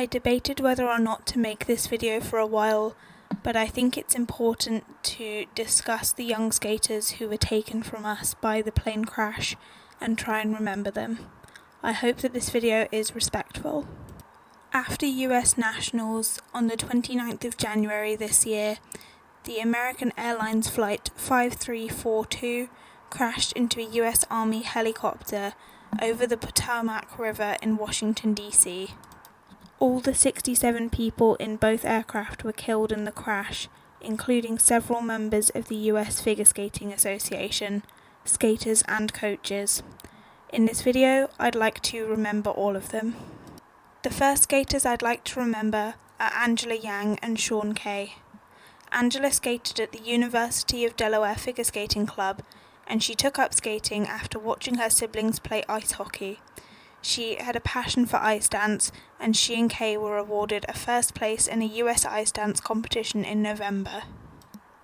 I debated whether or not to make this video for a while, but I think it's important to discuss the young skaters who were taken from us by the plane crash and try and remember them. I hope that this video is respectful. After US Nationals on the 29th of January this year, the American Airlines Flight 5342 crashed into a US Army helicopter over the Potomac River in Washington, D.C. All the 67 people in both aircraft were killed in the crash, including several members of the US Figure Skating Association, skaters and coaches. In this video, I'd like to remember all of them. The first skaters I'd like to remember are Angela Yang and Sean Kay. Angela skated at the University of Delaware Figure Skating Club, and she took up skating after watching her siblings play ice hockey. She had a passion for ice dance, and she and Kay were awarded a first place in a US ice dance competition in November.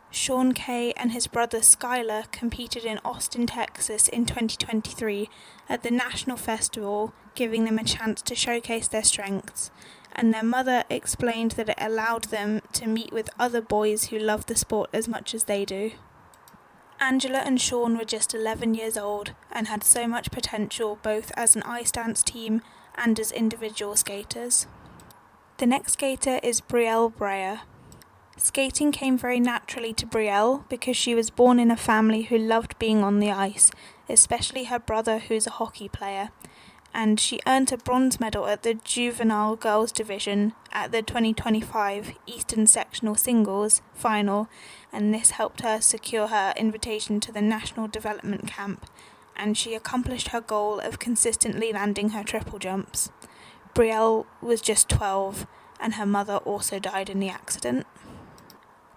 Sean Kay and his brother Skylar competed in Austin, Texas in 2023 at the National Festival, giving them a chance to showcase their strengths, and their mother explained that it allowed them to meet with other boys who love the sport as much as they do. Angela and Sean were just 11 years old and had so much potential both as an ice dance team and as individual skaters. The next skater is Brielle Beyer. Skating came very naturally to Brielle because she was born in a family who loved being on the ice, especially her brother who's a hockey player, and she earned a bronze medal at the juvenile girls division at the 2025 Eastern Sectional Singles final, and this helped her secure her invitation to the National Development Camp, and she accomplished her goal of consistently landing her triple jumps. Brielle was just 12, and her mother also died in the accident.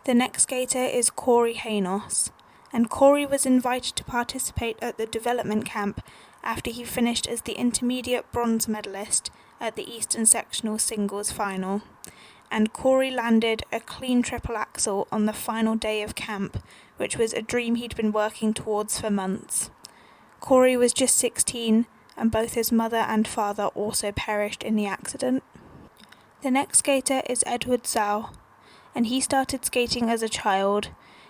The next skater is Cory Haynos, and Cory was invited to participate at the development camp after he finished as the intermediate bronze medalist at the Eastern Sectional Singles final, and Cory landed a clean triple axel on the final day of camp, which was a dream he'd been working towards for months. Cory was just 16, and both his mother and father also perished in the accident. The next skater is Zhou, and he started skating as a child.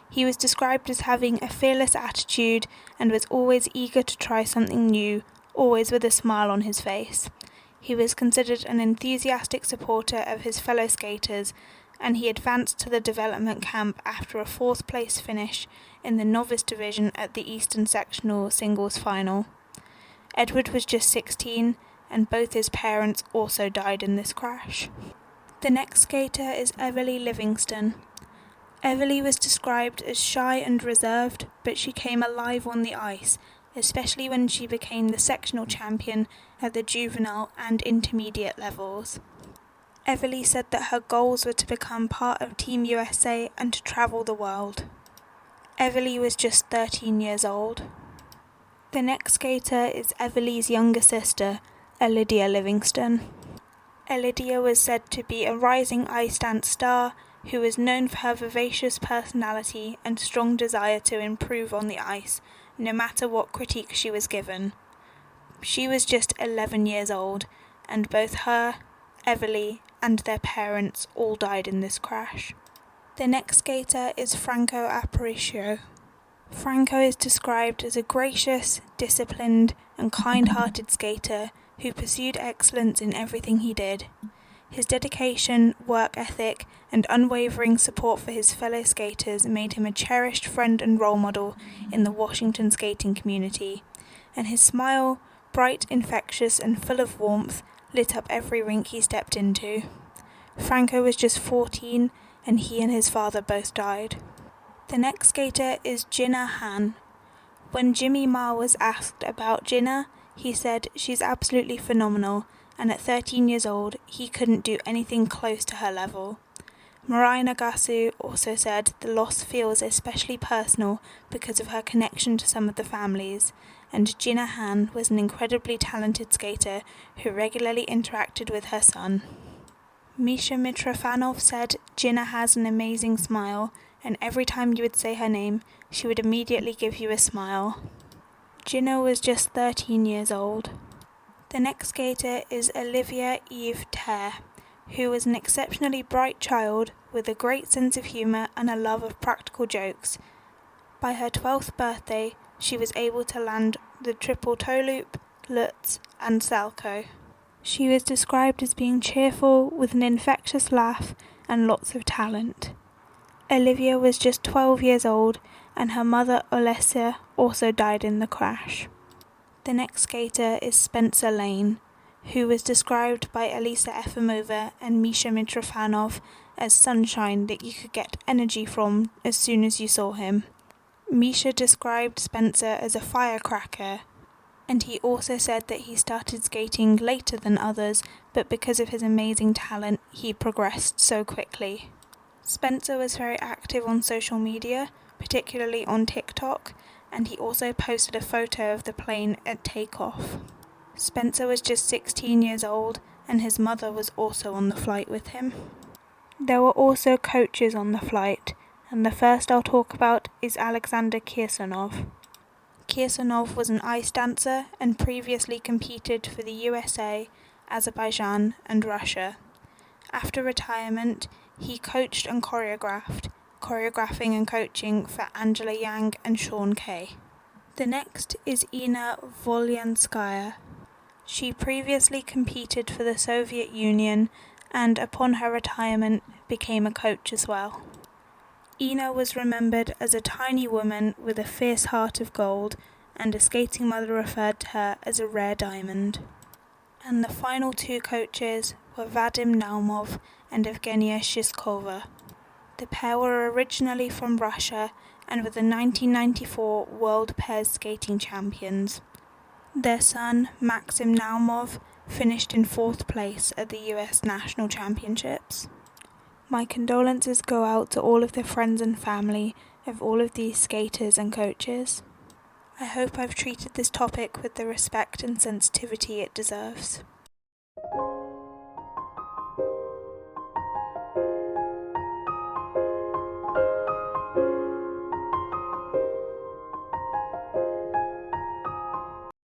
He was described as having a fearless attitude and was always eager to try something new, always with a smile on his face. He was considered an enthusiastic supporter of his fellow skaters, and he advanced to the development camp after a 4th place finish in the novice division at the Eastern Sectional Singles final. Edward was just 16, and both his parents also died in this crash. The next skater is Alydia Livingston. Alydia was described as shy and reserved, but she came alive on the ice, especially when she became the sectional champion at the juvenile and intermediate levels. Alydia said that her goals were to become part of Team USA and to travel the world. Alydia was just 13 years old. The next skater is Alydia's younger sister, Alydia Livingston. Alydia was said to be a rising ice dance star who was known for her vivacious personality and strong desire to improve on the ice, no matter what critique she was given. She was just 11 years old, and both her, Alydia, and their parents all died in this crash. The next skater is Franco Aparicio. Franco is described as a gracious, disciplined, and kind-hearted skater who pursued excellence in everything he did. His dedication, work ethic, and unwavering support for his fellow skaters made him a cherished friend and role model in the Washington skating community, and his smile, bright, infectious, and full of warmth, lit up every rink he stepped into. Franco was just 14, and he and his father both died. The next skater is Jinna Han. When Jimmy Ma was asked about Jinna, he said, "She's absolutely phenomenal," and at 13 years old, he couldn't do anything close to her level. Mirai Nagasu also said the loss feels especially personal because of her connection to some of the families, and Jinna Han was an incredibly talented skater who regularly interacted with her son. Misha Mitrofanov said, "Jinna has an amazing smile, and every time you would say her name, she would immediately give you a smile." Jinna was just 13 years old. The next skater is Olivia Eve Ter, who was an exceptionally bright child with a great sense of humour and a love of practical jokes. By her 12th birthday, she was able to land the triple toe loop, Lutz, and Salchow. She was described as being cheerful, with an infectious laugh and lots of talent. Olivia was just 12 years old, and her mother Olesya also died in the crash. The next skater is Spencer Lane, who was described by Elisa Efimova and Misha Mitrofanov as sunshine that you could get energy from as soon as you saw him. Misha described Spencer as a firecracker, and he also said that he started skating later than others, but because of his amazing talent, he progressed so quickly. Spencer was very active on social media, particularly on TikTok, and he also posted a photo of the plane at takeoff. Spencer was just 16 years old, and his mother was also on the flight with him. There were also coaches on the flight, and the first I'll talk about is Alexandr Kirsanov. Kirsanov was an ice dancer and previously competed for the USA, Azerbaijan, and Russia. After retirement, he coached and choreographing and coaching for Angela Yang and Sean Kay. The next is Inna Volyanskaya. She previously competed for the Soviet Union and upon her retirement became a coach as well. Inna was remembered as a tiny woman with a fierce heart of gold, and a skating mother referred to her as a rare diamond. And the final two coaches were Vadim Naumov and Evgenia Shishkova. The pair were originally from Russia and were the 1994 World Pairs Skating Champions. Their son, Maxim Naumov, finished in 4th place at the US National Championships. My condolences go out to all of the friends and family of all of these skaters and coaches. I hope I've treated this topic with the respect and sensitivity it deserves.